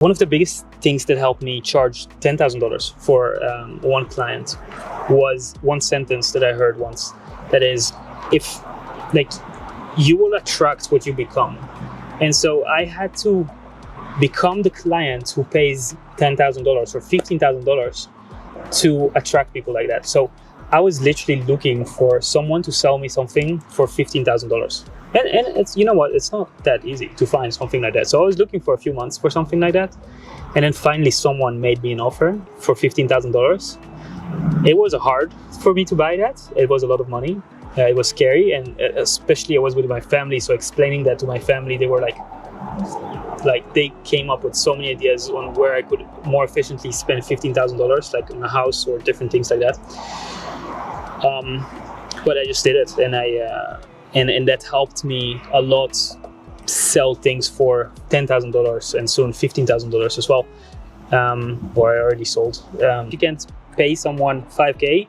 One of the biggest things that helped me charge $10,000 for one client was one sentence that I heard once. That is, if like you will attract what you become. And so I had to become the client who pays $10,000 or $15,000 to attract people like that. So I was literally looking for someone to sell me something for $15,000. And it's, you know what, it's not that easy to find something like that. So I was looking for a few months for something like that. And then finally someone made me an offer for $15,000. It was hard for me to buy that. It was a lot of money. It was scary. And especially I was with my family. So explaining that to my family, they were like they came up with so many ideas on where I could more efficiently spend $15,000, like on a house or different things like that. But I just did it, and and that helped me a lot sell things for $10,000 and soon $15,000 as well, or I already sold. You can't pay someone $5K.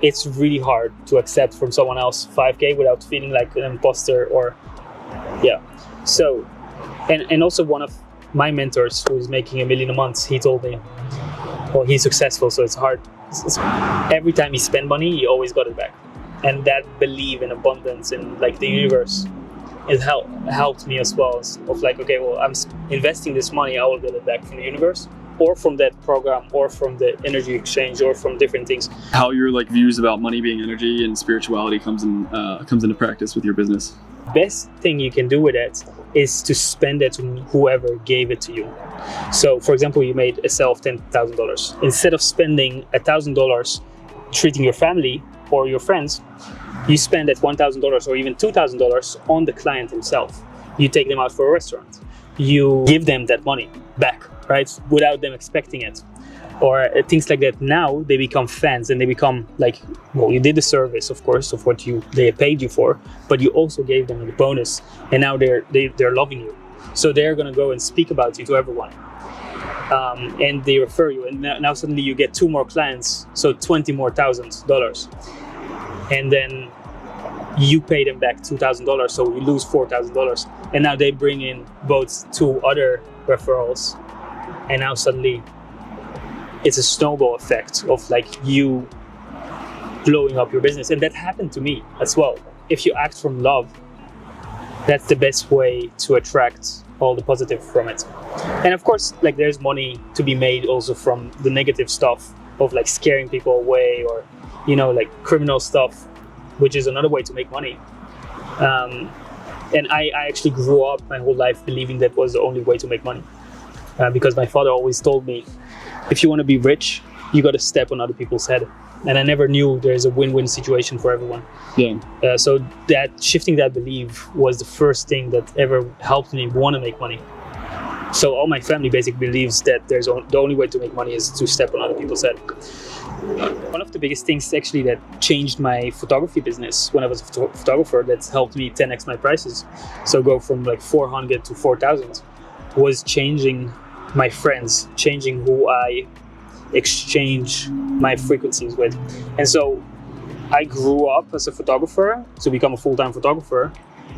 It's really hard to accept from someone else $5K without feeling like an imposter or So, and also one of my mentors who's making $1 million a month, he told me, well, he's successful, so it's hard. Every time he spent money, he always got it back. And that belief in abundance in like the universe, it helped me as well. Of like, okay, well, I'm investing this money, I will get it back from the universe, or from that program, or from the energy exchange, or from different things. How your like views about money being energy and spirituality comes into practice with your business. Best thing you can do with it is to spend it on whoever gave it to you. So, for example, you made a sale of $10,000. Instead of spending $1,000 treating your family or your friends, you spend that $1,000 or even $2,000 on the client himself. You take them out for a restaurant. You give them that money back, right? Without them expecting it. Or things like that. Now they become fans and they become like, well, you did the service, of course, of what they paid you for, but you also gave them a bonus, and now they're loving you. So they're gonna go and speak about you to everyone, and they refer you, and now suddenly you get 2 more clients, so $20,000 more, and then you pay them back $2,000, so you lose $4,000, and now they bring in both 2 other referrals, and now suddenly it's a snowball effect of like you blowing up your business. And that happened to me as well. If you act from love, that's the best way to attract all the positive from it. And of course, like there's money to be made also from the negative stuff of like scaring people away, or, you know, like criminal stuff, which is another way to make money. And I actually grew up my whole life believing that was the only way to make money. Because my father always told me, if you want to be rich, you got to step on other people's head. And I never knew there's a win-win situation for everyone. Yeah. So that shifting that belief was the first thing that ever helped me want to make money. So all my family basically believes that the only way to make money is to step on other people's head. One of the biggest things actually that changed my photography business when I was a photographer, that's helped me 10x my prices. So go from like 400 to 4,000 was changing my friends, changing who I exchange my frequencies with. And so I grew up as a photographer to become a full-time photographer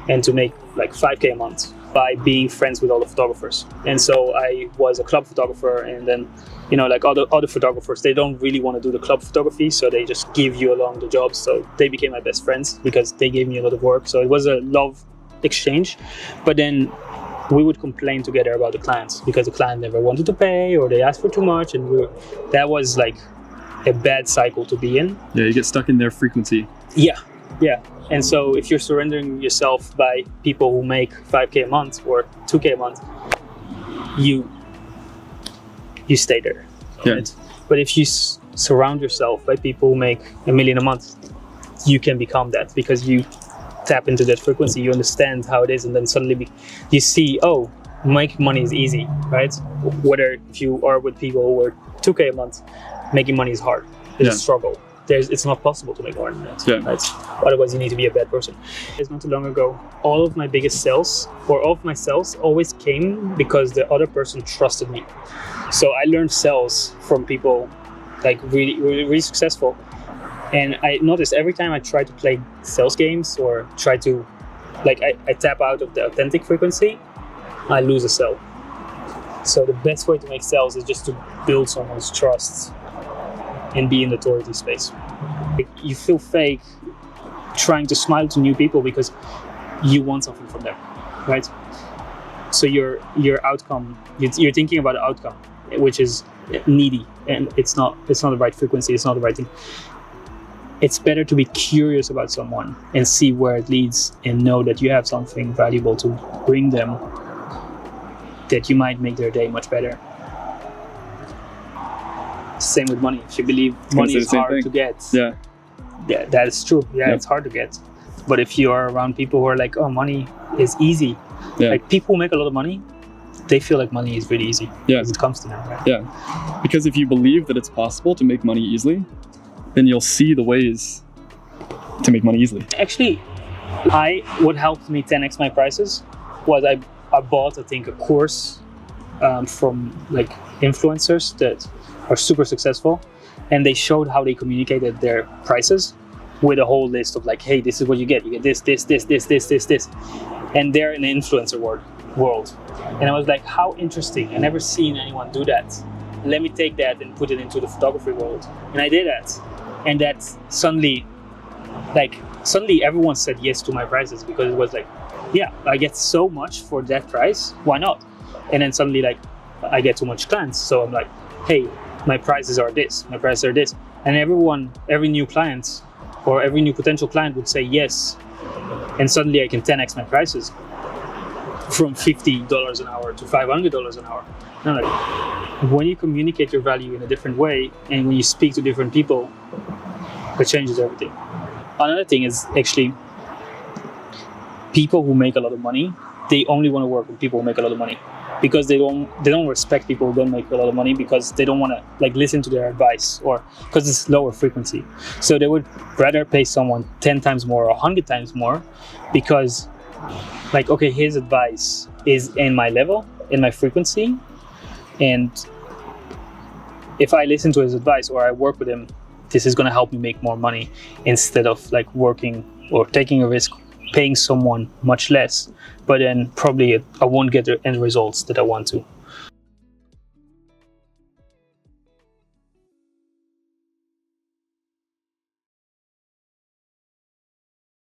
and to make like $5K a month by being friends with all the photographers. And so I was a club photographer, and then, you know, like other photographers, they don't really want to do the club photography, so they just give you along the jobs. So they became my best friends because they gave me a lot of work. So it was a love exchange. But then we would complain together about the clients because the client never wanted to pay, or they asked for too much, and that was like a bad cycle to be in. Yeah, you get stuck in their frequency. Yeah. And so if you're surrendering yourself by people who make $5K a month or $2K a month, you stay there. Yeah. Right? But if you surround yourself by people who make $1 million a month, you can become that because you tap into that frequency, you understand how it is, and then suddenly you see, oh, making money is easy, right? Whether if you are with people who are $2K a month, making money is hard. It's a struggle. It's not possible to make more than that, right? Otherwise you need to be a bad person. It's not too long ago, all of my biggest sales, or all of my sales, always came because the other person trusted me. So I learned sales from people like really, really, really successful. And I noticed every time I try to play sales games or try to, like I tap out of the authentic frequency, I lose a sale. So the best way to make sales is just to build someone's trust and be in the authority space. You feel fake trying to smile to new people because you want something from them, right? So your outcome, you're thinking about the outcome, which is needy, and it's not the right frequency, it's not the right thing. It's better to be curious about someone and see where it leads and know that you have something valuable to bring them that you might make their day much better. Same with money. If you believe money is hard to get, Yeah, that is true. Yeah, Yeah. it's hard to get. But if you are around people who are like, oh, money is easy. Yeah. Like people who make a lot of money, they feel like money is really easy. Yeah. Because it comes to them, right? yeah. Because if you believe that it's possible to make money easily, then you'll see the ways to make money easily. Actually, what helped me 10x my prices was I bought, I think, a course from like influencers that are super successful, and they showed how they communicated their prices with a whole list of like, hey, this is what you get this, and they're in the influencer world. And I was like, how interesting. I never seen anyone do that. Let me take that and put it into the photography world. And I did that. And that suddenly everyone said yes to my prices, because it was like, yeah, I get so much for that price, why not? And then suddenly like I get too much clients, so I'm like, hey, my prices are this, and every new client or every new potential client would say yes, and suddenly I can 10x my prices from $50 an hour to $500 an hour. And I'm like, when you communicate your value in a different way and when you speak to different people, it changes everything. Another thing is actually people who make a lot of money, they only want to work with people who make a lot of money, because they don't respect people who don't make a lot of money, because they don't want to like listen to their advice, or because it's lower frequency. So they would rather pay someone 10 times more or 100 times more, because like, okay, his advice is in my level, in my frequency, and if I listen to his advice or I work with him, this is going to help me make more money, instead of like working or taking a risk, paying someone much less, but then probably I won't get the end results that I want to.